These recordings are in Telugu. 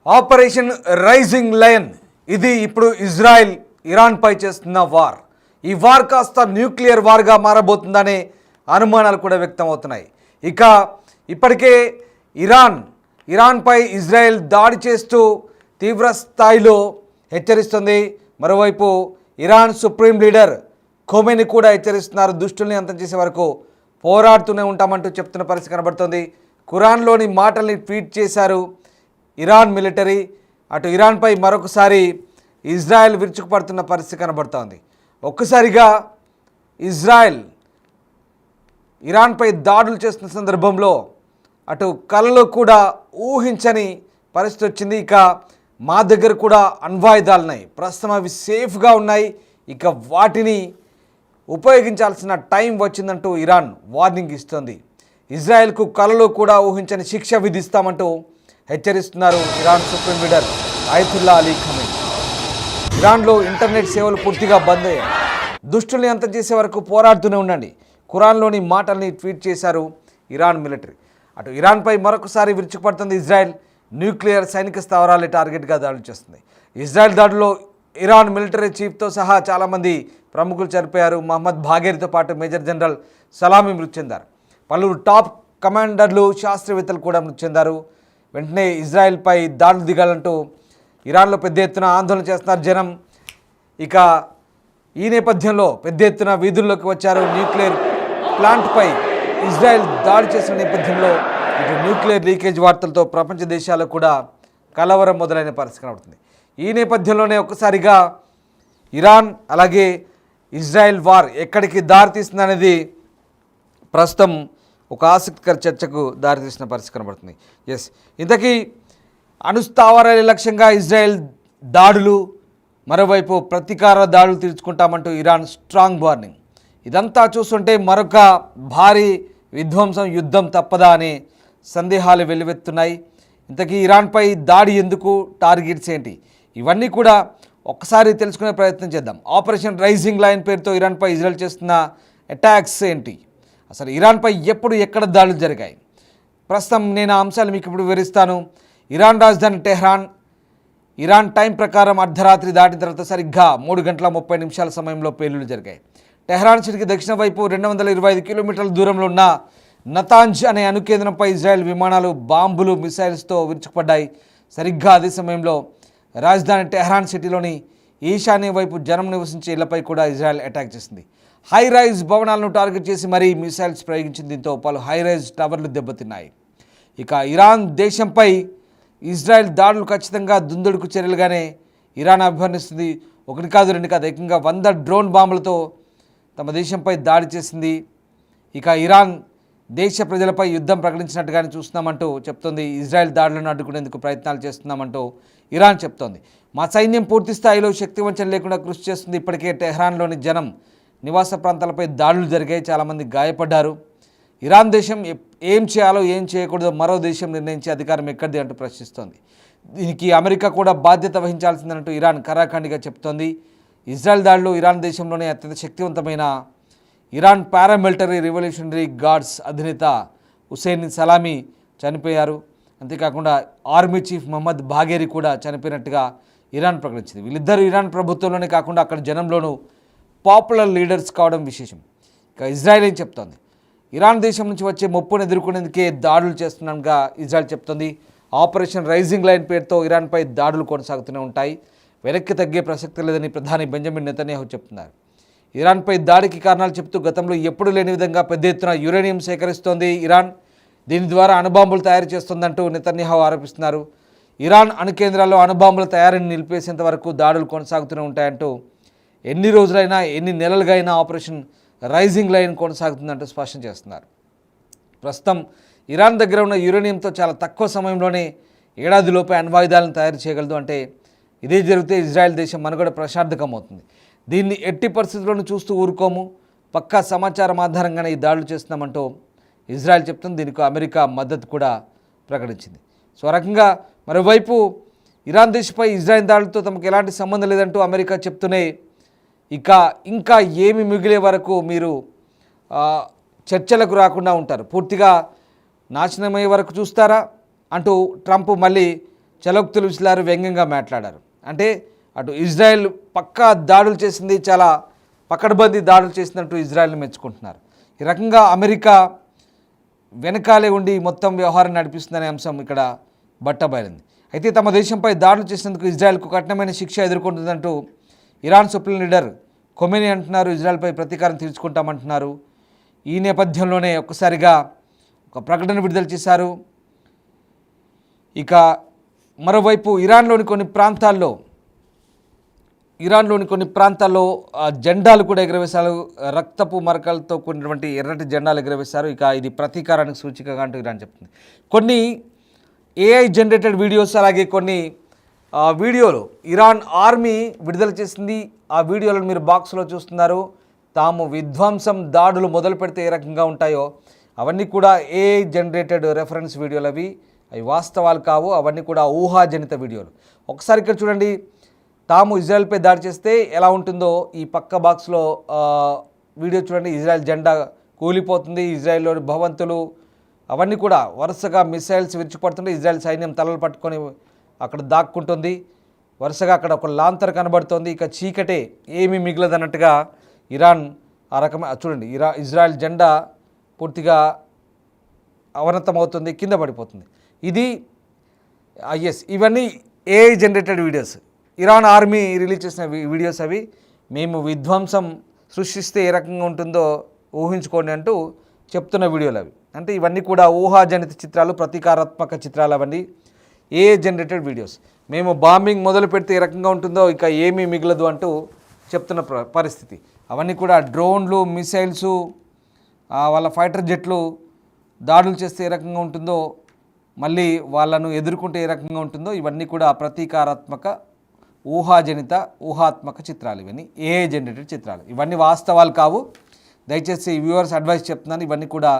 ఆపరేషన్ రైజింగ్ లయన్ ఇది ఇప్పుడు ఇజ్రాయెల్ ఇరాన్ పై చేస్తున్న వార్. ఈ వార్ కాస్త న్యూక్లియర్ వార్గా మారబోతుందనే అనుమానాలు కూడా వ్యక్తం అవుతున్నాయి. ఇక ఇప్పటికే ఇరాన్ పై ఇజ్రాయెల్ దాడి చేస్తూ తీవ్ర స్థాయిలో హెచ్చరిస్తుంది. మరోవైపు ఇరాన్ సుప్రీం లీడర్ ఖొమేని కూడా హెచ్చరిస్తున్నారు. దుష్టుల్ని అంతం చేసే వరకు పోరాడుతూనే ఉంటామంటూ చెప్తున్న పరిస్థితి కనబడుతుంది. ఖురాన్లోని మాటల్ని ట్వీట్ చేశారు ఇరాన్ మిలిటరీ. అటు ఇరాన్పై మరొకసారి ఇజ్రాయెల్ విరుచుకుపడుతున్న పరిస్థితి కనబడుతోంది. ఒక్కసారిగా ఇజ్రాయెల్ ఇరాన్పై దాడులు చేస్తున్న సందర్భంలో అటు కలలో కూడా ఊహించని పరిస్థితి వచ్చింది. ఇక మా దగ్గర కూడా అణ్వాయుధాలు ఉన్నాయి, ప్రస్తుతం అవి సేఫ్గా ఉన్నాయి, ఇక వాటిని ఉపయోగించాల్సిన టైం వచ్చిందంటూ ఇరాన్ వార్నింగ్ ఇస్తుంది. ఇజ్రాయెల్కు కలలో కూడా ఊహించని శిక్ష విధిస్తామంటూ హెచ్చరిస్తున్నారు Iran supreme leader Ayatollah Ali Khamenei. ఇరాన్లో ఇంటర్నెట్ సేవలు పూర్తిగా బంద్ అయ్యాయి. దుష్టుల్ని అంతం చేసే వరకు పోరాడుతూనే ఉండండి. ఖురాన్లోని మాటల్ని ట్వీట్ చేశారు ఇరాన్ మిలిటరీ. అటు ఇరాన్పై మరొకసారి విరుచుకుపడుతుంది ఇజ్రాయెల్. న్యూక్లియర్ సైనిక స్థావరాలే టార్గెట్గా దాడులు చేస్తుంది. ఇజ్రాయెల్ దాడిలో ఇరాన్ మిలిటరీ చీఫ్తో సహా చాలామంది ప్రముఖులు చనిపోయారు. మహమ్మద్ బాఘేరితో పాటు మేజర్ జనరల్ సలామీ మృతి చెందారు. పలువురు టాప్ కమాండర్లు, శాస్త్రవేత్తలు కూడా మృతి చెందారు. వెంటనే ఇజ్రాయెల్పై దాడులు దిగాలంటూ ఇరాన్లో పెద్ద ఎత్తున ఆందోళన చేస్తున్నారు జనం. ఇక ఈ నేపథ్యంలో పెద్ద ఎత్తున వీధుల్లోకి వచ్చారు. న్యూక్లియర్ ప్లాంట్పై ఇజ్రాయెల్ దాడి చేసిన నేపథ్యంలో ఇటు న్యూక్లియర్ లీకేజ్ వార్తలతో ప్రపంచ దేశాలకు కూడా కలవరం మొదలైన పరిస్థితి కనబడుతుంది. ఈ నేపథ్యంలోనే ఒక్కసారిగా ఇరాన్ అలాగే ఇజ్రాయెల్ వార్ ఎక్కడికి దారితీస్తుందనేది ప్రస్తుతం ఒక ఆసక్తికర చర్చకు దారితీసిన పరిస్థితి కనబడుతుంది. ఇంతకీ అణుస్థావరాల లక్ష్యంగా ఇజ్రాయెల్ దాడులు, మరోవైపు ప్రతీకార దాడులు తీర్చుకుంటామంటూ ఇరాన్ స్ట్రాంగ్ వార్నింగ్. ఇదంతా చూస్తుంటే మరొక భారీ విధ్వంసం, యుద్ధం తప్పదా అనే సందేహాలు వెల్లువెత్తున్నాయి. ఇంతకీ ఇరాన్పై దాడి ఎందుకు, టార్గెట్స్ ఏంటి, ఇవన్నీ కూడా ఒక్కసారి తెలుసుకునే ప్రయత్నం చేద్దాం. ఆపరేషన్ రైజింగ్ లైన్ పేరుతో ఇరాన్పై ఇజ్రాయెల్ చేస్తున్న అటాక్స్ ఏంటి, అసలు ఇరాన్పై ఎప్పుడు ఎక్కడ దాడులు జరిగాయి, ప్రస్తుతం నేను ఆ అంశాలు మీకు ఇప్పుడు వివరిస్తాను. ఇరాన్ రాజధాని టెహ్రాన్ ఇరాన్ టైం ప్రకారం అర్ధరాత్రి దాటిన తర్వాత సరిగ్గా 3:30 సమయంలో పేలుళ్లు జరిగాయి. టెహ్రాన్ సిటీకి దక్షిణ వైపు 225 కిలోమీటర్ల దూరంలో ఉన్న నతాంజ్ అనే అణుకేంద్రంపై ఇజ్రాయెల్ విమానాలు బాంబులు, మిసైల్స్తో విరుచుకుపడ్డాయి. సరిగ్గా అదే సమయంలో రాజధాని టెహ్రాన్ సిటీలోని ఈశాన్య వైపు జనం నివసించే ఇళ్లపై కూడా ఇజ్రాయెల్ అటాక్ చేసింది. హై రైజ్ భవనాలను టార్గెట్ చేసి మరీ మిసైల్స్ ప్రయోగించింది. దీంతో పలు హై రైజ్ టవర్లు దెబ్బతిన్నాయి. ఇక ఇరాన్ దేశంపై ఇజ్రాయెల్ దాడులు ఖచ్చితంగా దుందుడుకు చర్యలుగానే ఇరాన్ అభివర్ణిస్తుంది. ఒకటి కాదు, రెండు కాదు, ఏకంగా 100 డ్రోన్ బాంబులతో తమ దేశంపై దాడి చేసింది. ఇక ఇరాన్ దేశ ప్రజలపై యుద్ధం ప్రకటించినట్టుగానే చూస్తున్నామంటూ చెప్తోంది. ఇజ్రాయెల్ దాడులను అడ్డుకునేందుకు ప్రయత్నాలు చేస్తున్నామంటూ ఇరాన్ చెప్తోంది. మా సైన్యం పూర్తి స్థాయిలో శక్తివంచన లేకుండా కృషి చేస్తుంది. ఇప్పటికే టెహ్రాన్లోని జనం నివాస ప్రాంతాలపై దాడులు జరిగాయి, చాలామంది గాయపడ్డారు. ఇరాన్ దేశం ఏం చేయాలో ఏం చేయకూడదో మరో దేశం నిర్ణయించే అధికారం ఎక్కడిది అంటూ ప్రశ్నిస్తోంది. దీనికి అమెరికా కూడా బాధ్యత వహించాల్సిందంటూ ఇరాన్ కరాఖండిగా చెప్తోంది. ఇజ్రాయెల్ దాడిలో ఇరాన్ దేశంలోనే అత్యంత శక్తివంతమైన ఇరాన్ పారామిలిటరీ రివల్యూషనరీ గార్డ్స్ అధినేత హుసేన్ సలామీ చనిపోయారు. అంతేకాకుండా ఆర్మీ చీఫ్ మహమ్మద్ బాఘేరి కూడా చనిపోయినట్టుగా ఇరాన్ ప్రకటించింది. వీళ్ళిద్దరూ ఇరాన్ ప్రభుత్వంలోనే కాకుండా అక్కడ జనంలోనూ పాపులర్ లీడర్స్ కావడం విశేషం. ఇక ఇజ్రాయెల్ ఏం చెప్తోంది, ఇరాన్ దేశం నుంచి వచ్చే ముప్పును ఎదుర్కొనేందుకే దాడులు చేస్తున్నాగా ఇజ్రాయెల్ చెప్తోంది. ఆపరేషన్ రైజింగ్ లైన్ పేరుతో ఇరాన్పై దాడులు కొనసాగుతూనే ఉంటాయి, వెనక్కి తగ్గే ప్రసక్తి లేదని ప్రధాని బెంజమిన్ నెతన్యాహు చెప్తున్నారు. ఇరాన్పై దాడికి కారణాలు చెప్తూ గతంలో ఎప్పుడూ లేని విధంగా పెద్ద ఎత్తున యురేనియం సేకరిస్తోంది ఇరాన్. దీని ద్వారా అణుబాంబులు తయారు చేస్తోందంటూ నెతన్యాహు ఆరోపిస్తున్నారు. ఇరాన్ అణుకేంద్రాల్లో అణుబాంబుల తయారీని నిలిపేసేంత వరకు దాడులు కొనసాగుతూనే ఉంటాయంటూ, ఎన్ని రోజులైనా ఎన్ని నెలలుగా అయినా ఆపరేషన్ రైజింగ్ లైన్ కొనసాగుతుందంటూ స్పష్టం చేస్తున్నారు. ప్రస్తుతం ఇరాన్ దగ్గర ఉన్న యురేనియంతో చాలా తక్కువ సమయంలోనే ఏడాదిలోపే అణ్వాయుధాలను తయారు చేయగలదు. అంటే ఇదే జరిగితే ఇజ్రాయెల్ దేశం మనుగడ ప్రశాంతకం అవుతుంది. దీన్ని ఎట్టి పరిస్థితుల్లోనూ చూస్తూ ఊరుకోము, పక్కా సమాచారం ఆధారంగానే ఈ దాడులు చేస్తున్నామంటూ ఇజ్రాయెల్ చెప్తుంది. దీనికి అమెరికా మద్దతు కూడా ప్రకటించింది. సో రకంగా మరోవైపు ఇరాన్ దేశంపై ఇజ్రాయెల్ దాడులతో తమకు ఎలాంటి సంబంధం లేదంటూ అమెరికా చెప్తూనే ఇంకా ఏమి మిగిలే వరకు మీరు చర్చలకు రాకుండా ఉంటారు, పూర్తిగా నాశనమయ్యే వరకు చూస్తారా అంటూ ట్రంప్ మళ్ళీ చలోక్తులు విసిలారు, వ్యంగ్యంగా మాట్లాడారు. అంటే అటు ఇజ్రాయెల్ పక్కా దాడులు చేసింది, చాలా పకడ్బందీ దాడులు చేసినట్టు ఇజ్రాయెల్ని మెచ్చుకుంటున్నారు. ఈ రకంగా అమెరికా వెనకాలే ఉండి మొత్తం వ్యవహారం నడిపిస్తుందనే అంశం ఇక్కడ బట్టబయలింది. అయితే తమ దేశంపై దాడులు చేసినందుకు ఇజ్రాయెల్కు కఠినమైన శిక్ష ఎదుర్కొంటుందంటూ ఇరాన్ సుప్రీం లీడర్ ఖొమేనీ అంటున్నారు. ఇజ్రాయెల్పై ప్రతీకారం తీర్చుకుంటామంటున్నారు. ఈ నేపథ్యంలోనే ఒక్కసారిగా ఒక ప్రకటన విడుదల చేశారు. ఇక మరోవైపు ఇరాన్లోని కొన్ని ప్రాంతాల్లో జెండాలు కూడా ఎగురవేశారు. రక్తపు మరకలతో కూడినటువంటి ఎర్రటి జెండాలు ఎగురవేశారు. ఇక ఇది ప్రతీకారానికి సూచికగా అంటూ ఇరాన్ చెప్తుంది. కొన్ని ఏఐ జనరేటెడ్ వీడియోస్, అలాగే కొన్ని వీడియోలు ఇరాన్ ఆర్మీ విడుదల చేసింది. ఆ వీడియోలను మీరు బాక్స్లో చూస్తున్నారు. తాము విధ్వంసం దాడులు మొదలు పెడితే ఏ రకంగా ఉంటాయో అవన్నీ కూడా ఏఐ జనరేటెడ్ రెఫరెన్స్ వీడియోలు. అవి వాస్తవాలు కావు, అవన్నీ కూడా ఊహాజనిత వీడియోలు. ఒకసారి ఇక్కడ చూడండి, తాము ఇజ్రాయెల్పై దాడి చేస్తే ఎలా ఉంటుందో ఈ పక్క బాక్స్లో వీడియో చూడండి. ఇజ్రాయెల్ జెండా కూలిపోతుంది, ఇజ్రాయెల్లోని భవంతులు అవన్నీ కూడా వరుసగా మిసైల్స్ విరుచుపడుతుంటే ఇజ్రాయెల్ సైన్యం తలలు పట్టుకొని అక్కడ దాక్కుంటుంది. వరుసగా అక్కడ ఒక లాంతర్ కనబడుతోంది. ఇక చీకటే, ఏమీ మిగలదన్నట్టుగా ఇరాన్ ఆ రకమైన చూడండి, ఇజ్రాయెల్ జెండా పూర్తిగా అవనతమవుతుంది, కింద పడిపోతుంది. ఇది ఇవన్నీ AI generated videos. Iran army release చేసిన వీడియోస్ అవి. మేము విధ్వంసం సృష్టిస్తే ఏ రకంగా ఉంటుందో ఊహించుకోండి అంటూ చెప్తున్న వీడియోలు అవి. అంటే ఇవన్నీ కూడా ఊహాజనిత చిత్రాలు, ప్రతీకారాత్మక చిత్రాలు, అవన్నీ ఏఐ జనరేటెడ్ వీడియోస్. మేము బాంబింగ్ మొదలు పెడితే ఏ రకంగా ఉంటుందో ఇక ఏమీ మిగలదు అంటూ చెప్తున్న పరిస్థితి. అవన్నీ కూడా డ్రోన్లు, మిసైల్స్, వాళ్ళ ఫైటర్ జెట్లు దాడులు చేస్తే ఏ రకంగా ఉంటుందో, మళ్ళీ వాళ్ళను ఎదుర్కొంటే ఏ రకంగా ఉంటుందో, ఇవన్నీ కూడా ప్రతీకారాత్మక ఊహాత్మక చిత్రాలు. ఇవన్నీ ఏఐ జనరేటెడ్ చిత్రాలు. ఇవన్నీ వాస్తవాలు కావు. దయచేసి వ్యూవర్స్ అడ్వైస్ చెప్తున్నాను. ఇవన్నీ కూడా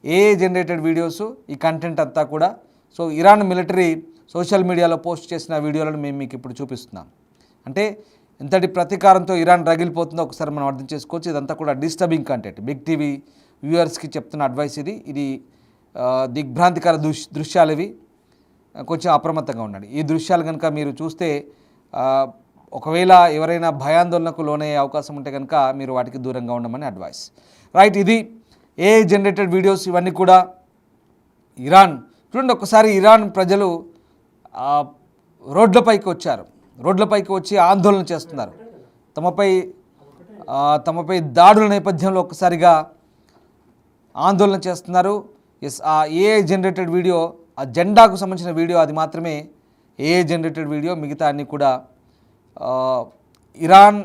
ఏఐ జనరేటెడ్ వీడియోస్. ఈ కంటెంట్ అంతా కూడా సో ఇరాన్ మిలిటరీ సోషల్ మీడియాలో పోస్ట్ చేసిన వీడియోలను మేము మీకు ఇప్పుడు చూపిస్తున్నాం. అంటే ఎంతటి ప్రతీకారంతో ఇరాన్ రగిలిపోతుందో ఒకసారి మనం అర్థం చేసుకోవచ్చు. ఇదంతా కూడా డిస్టర్బింగ్ కంటెంట్. బిగ్ టీవీ వ్యూవర్స్కి చెప్తున్న అడ్వైస్ ఇది దిగ్భ్రాంతికర దృశ్యాలు. ఇవి కొంచెం అప్రమత్తంగా ఉండండి. ఈ దృశ్యాలు కనుక మీరు చూస్తే ఒకవేళ ఎవరైనా భయాందోళనకు లోనయ్యే అవకాశం ఉంటే కనుక మీరు వాటికి దూరంగా ఉండమని అడ్వైస్. రైట్, ఇది ఏఐ జనరేటెడ్ వీడియోస్. ఇవన్నీ కూడా ఇరాన్ చూడండి. ఒకసారి ఇరాన్ ప్రజలు రోడ్లపైకి వచ్చి ఆందోళన చేస్తున్నారు. తమపై దాడుల నేపథ్యంలో ఒక్కసారిగా ఆందోళన చేస్తున్నారు. ఆ ఏఐ జనరేటెడ్ వీడియో, ఆ జెండాకు సంబంధించిన వీడియో, అది మాత్రమే ఏఐ జనరేటెడ్ వీడియో. మిగతా అన్నీ కూడా ఇరాన్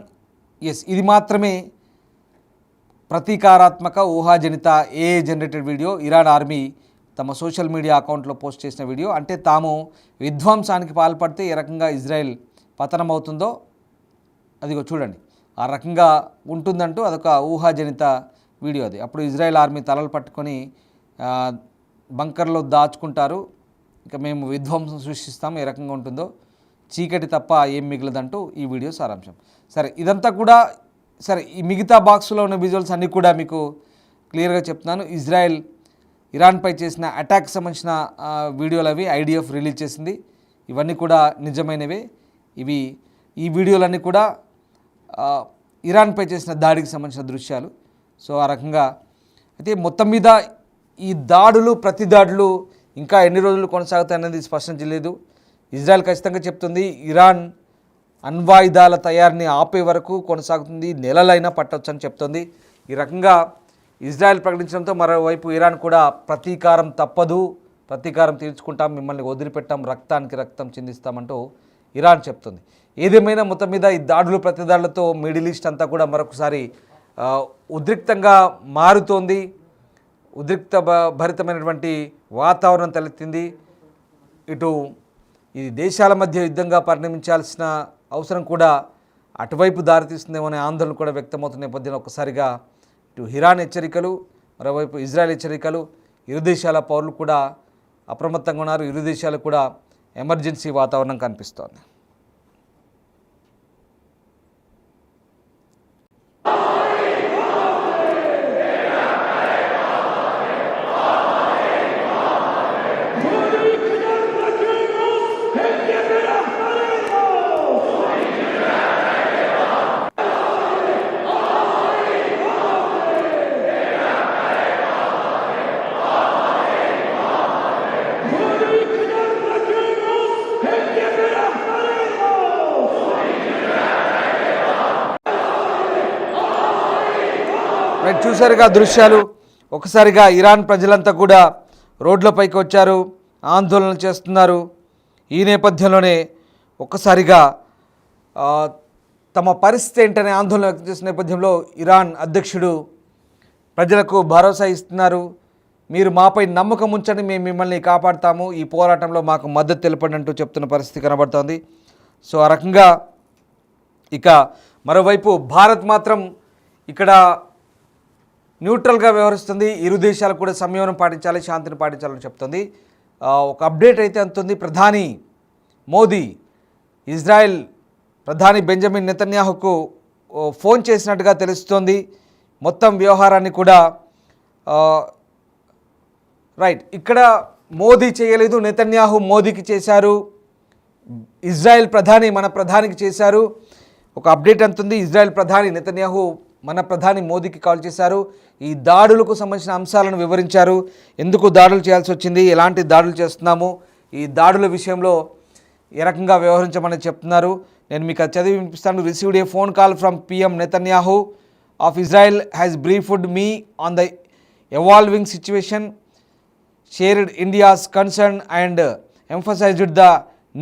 ఇది మాత్రమే ప్రతీకారాత్మక ఊహాజనిత AI generated video. Iran army తమ సోషల్ మీడియా అకౌంట్లో పోస్ట్ చేసిన వీడియో. అంటే తాము విధ్వంసానికి పాల్పడితే ఏ రకంగా ఇజ్రాయెల్ పతనం అవుతుందో అదిగో చూడండి, ఆ రకంగా ఉంటుందంటూ అదొక ఊహాజనిత వీడియో. అది అప్పుడు ఇజ్రాయెల్ ఆర్మీ తలలు పట్టుకొని బంకర్లో దాచుకుంటారు. ఇక మేము విధ్వంసం సృష్టిస్తాం, ఏ రకంగా ఉంటుందో, చీకటి తప్ప ఏం మిగలదంటూ ఈ వీడియో సారాంశం. సరే, ఇదంతా కూడా సరే. ఈ మిగతా బాక్స్లో ఉన్న విజువల్స్ అన్నీ కూడా మీకు క్లియర్గా చెప్తున్నాను. ఇరాన్పై చేసిన అటాక్ సంబంధించిన వీడియోలు అవి ఐడిఎఫ్ రిలీజ్ చేసింది. ఇవన్నీ కూడా నిజమైనవే. ఈ వీడియోలన్నీ కూడా ఇరాన్పై చేసిన దాడికి సంబంధించిన దృశ్యాలు. సో ఆ రకంగా అయితే మొత్తం మీద ఈ ప్రతి దాడులు ఇంకా ఎన్ని రోజులు కొనసాగుతాయనేది స్పష్టం చేయలేదు. ఇజ్రాయెల్ ఖచ్చితంగా చెప్తుంది ఇరాన్ అణ్వాయుధాల తయారీని ఆపే వరకు కొనసాగుతుంది, నెలలైనా పట్టొచ్చు అని చెప్తుంది. ఈ రకంగా ఇజ్రాయెల్ ప్రకటించడంతో మరోవైపు ఇరాన్ కూడా ప్రతీకారం తప్పదు, ప్రతీకారం తీర్చుకుంటాం, మిమ్మల్ని వదిలిపెట్టాం, రక్తానికి రక్తం చిందిస్తామంటూ ఇరాన్ చెప్తుంది. ఏదేమైనా మొత్తం మీద ఈ ప్రతిదాడులతో మిడిల్ ఈస్ట్ అంతా కూడా మరొకసారి ఉద్రిక్తంగా మారుతోంది. భరితమైనటువంటి వాతావరణం తలెత్తింది. ఇటు ఇది దేశాల మధ్య యుద్ధంగా పరిణమించాల్సిన అవసరం కూడా అటువైపు దారితీస్తుందేమో అనే ఆందోళన కూడా వ్యక్తమవుతున్న నేపథ్యంలో ఒక్కసారిగా ఇటు ఇరాన్ హెచ్చరికలు, మరోవైపు ఇజ్రాయెల్ హెచ్చరికలు, ఇరు దేశాల పౌరులు కూడా అప్రమత్తంగా ఉన్నారు. ఇరు దేశాలకు కూడా ఎమర్జెన్సీ వాతావరణం కనిపిస్తోంది. రైట్, చూసారుగా దృశ్యాలు. ఒకసారిగా ఇరాన్ ప్రజలంతా కూడా రోడ్లపైకి వచ్చారు, ఆందోళన చేస్తున్నారు. ఈ నేపథ్యంలోనే ఒక్కసారిగా తమ పరిస్థితి ఏంటనే ఆందోళన వ్యక్తం చేసిన నేపథ్యంలో ఇరాన్ అధ్యక్షుడు ప్రజలకు భరోసా ఇస్తున్నారు. మీరు మాపై నమ్మకం ఉంచండి, మేము మిమ్మల్ని కాపాడుతాము, ఈ పోరాటంలో మాకు మద్దతు తెలపండి అంటూ చెప్తున్న పరిస్థితి కనబడుతోంది. సో ఆ రకంగా ఇక మరోవైపు భారత్ మాత్రం ఇక్కడ న్యూట్రల్గా వ్యవహరిస్తుంది. ఇరు దేశాలు కూడా సంయమనం పాటించాలి, శాంతిని పాటించాలని చెప్తుంది. ఒక అప్డేట్ అయితే అందుతుంది. ప్రధాని మోదీ ఇజ్రాయెల్ ప్రధాని బెంజమిన్ నెతన్యాహుకు ఫోన్ చేసినట్టుగా తెలుస్తోంది. మొత్తం వ్యవహారాన్ని కూడా రైట్, ఇక్కడ మోదీ చేయలేదు, నెతన్యాహు మోదీకి చేశారు. ఇజ్రాయెల్ ప్రధాని మన ప్రధానికి చేశారు. ఒక అప్డేట్ అంతుంది. ఇజ్రాయెల్ ప్రధాని నెతన్యాహు మన ప్రధాని మోదీకి కాల్ చేశారు. ఈ దాడులకు సంబంధించిన అంశాలను వివరించారు. ఎందుకు దాడులు చేయాల్సి వచ్చింది, ఎలాంటి దాడులు చేస్తున్నాము, ఈ దాడుల విషయంలో ఏ రకంగా వ్యవహరించమని చెప్తున్నారు. నేను మీకు చదివి వినిపిస్తాను. Received a phone call from PM Netanyahu of Israel has briefed me on the evolving situation, shared India's concern and emphasized the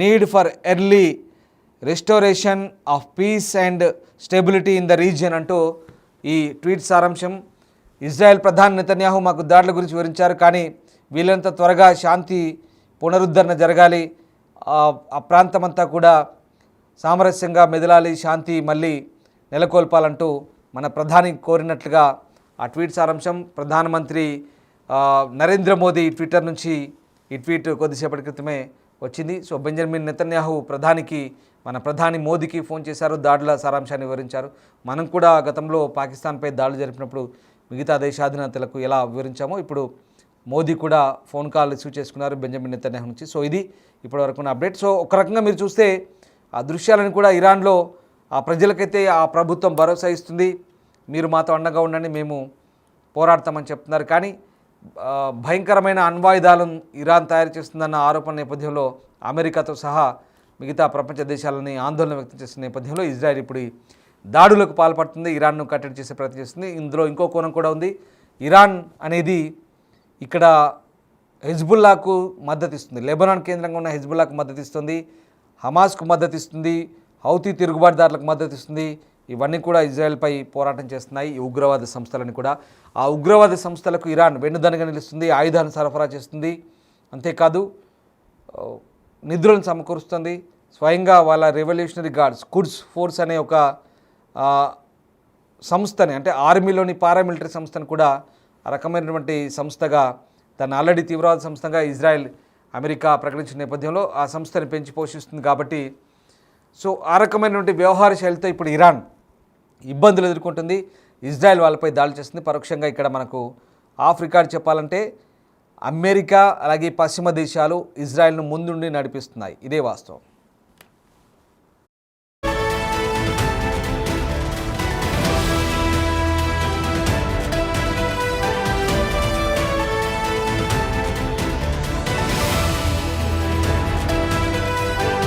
need for early restoration of peace and stability in the region అంటూ ఈ ట్వీట్ సారాంశం. ఇజ్రాయెల్ ప్రధాని నెతన్యాహు మాకు దాడుల గురించి వివరించారు, కానీ వీళ్ళంత త్వరగా శాంతి పునరుద్ధరణ జరగాలి, ఆ ప్రాంతమంతా కూడా సామరస్యంగా మెదలాలి, శాంతి మళ్ళీ నెలకొల్పాలంటూ మన ప్రధాని కోరినట్లుగా ఆ ట్వీట్ సారాంశం. ప్రధానమంత్రి నరేంద్ర మోదీ ట్విట్టర్ నుంచి ఈ ట్వీట్ కొద్దిసేపటి క్రితమే వచ్చింది. సో బెంజమిన్ నెతన్యాహు ప్రధానికి మన ప్రధాని మోదీకి ఫోన్ చేశారు, దాడుల సారాంశాన్ని వివరించారు. మనం కూడా గతంలో పాకిస్తాన్పై దాడులు జరిపినప్పుడు మిగతా దేశాధినేతలకు ఎలా వివరించామో ఇప్పుడు మోదీ కూడా ఫోన్ కాల్ రిసీవ్ చేసుకున్నారు బెంజమిన్ నెతన్యాహు నుంచి. సో ఇది ఇప్పటివరకు ఉన్న అప్డేట్. సో ఒక రకంగా మీరు చూస్తే ఆ దృశ్యాలను కూడా ఇరాన్లో ఆ ప్రజలకైతే ఆ ప్రభుత్వం భరోసా ఇస్తుంది, మీరు మాతో అండగా ఉండండి, మేము పోరాడతామని చెప్తున్నారు. కానీ భయంకరమైన అణ్వాయుధాలను ఇరాన్ తయారు చేస్తుందన్న ఆరోపణ నేపథ్యంలో అమెరికాతో సహా మిగతా ప్రపంచ దేశాలని ఆందోళన వ్యక్తం చేసిన నేపథ్యంలో ఇజ్రాయెల్ ఇప్పుడు దాడులకు పాల్పడుతుంది, ఇరాన్ను కట్టడి చేసే ప్రయత్నం చేస్తుంది. ఇందులో ఇంకో కోణం కూడా ఉంది. ఇరాన్ అనేది ఇక్కడ హెజ్బుల్లాకు మద్దతు ఇస్తుంది, లెబనాన్ కేంద్రంగా ఉన్న హెజ్బుల్లాకు మద్దతు ఇస్తుంది, హమాస్కు మద్దతు ఇస్తుంది, హౌతీ తిరుగుబాటుదారులకు మద్దతు ఇస్తుంది. ఇవన్నీ కూడా ఇజ్రాయెల్పై పోరాటం చేస్తున్నాయి ఈ ఉగ్రవాద సంస్థలని కూడా. ఆ ఉగ్రవాద సంస్థలకు ఇరాన్ వెన్నుదన్నుగా నిలుస్తుంది, ఆయుధాలను సరఫరా చేస్తుంది, అంతేకాదు నిధులను సమకూరుస్తుంది. స్వయంగా వాళ్ళ రెవల్యూషనరీ గార్డ్స్ కుడ్స్ ఫోర్స్ అనే ఒక సంస్థని, అంటే ఆర్మీలోని పారామిలిటరీ సంస్థను కూడా ఆ రకమైనటువంటి సంస్థగా, దాన్ని ఆల్రెడీ తీవ్రవాద సంస్థగా ఇజ్రాయెల్ అమెరికా ప్రకటించిన నేపథ్యంలో ఆ సంస్థని పెంచి పోషిస్తుంది. కాబట్టి సో ఆ రకమైనటువంటి వ్యవహార శైలితో ఇప్పుడు ఇరాన్ ఇబ్బందులు ఎదుర్కొంటుంది. ఇజ్రాయెల్ వాళ్ళపై దాడి చేస్తుంది. పరోక్షంగా ఇక్కడ మనకు ఆఫ్రికా చెప్పాలంటే అమెరికా అలాగే పశ్చిమ దేశాలు ఇజ్రాయెల్ను ముందుండి నడిపిస్తున్నాయి. ఇదే వాస్తవం.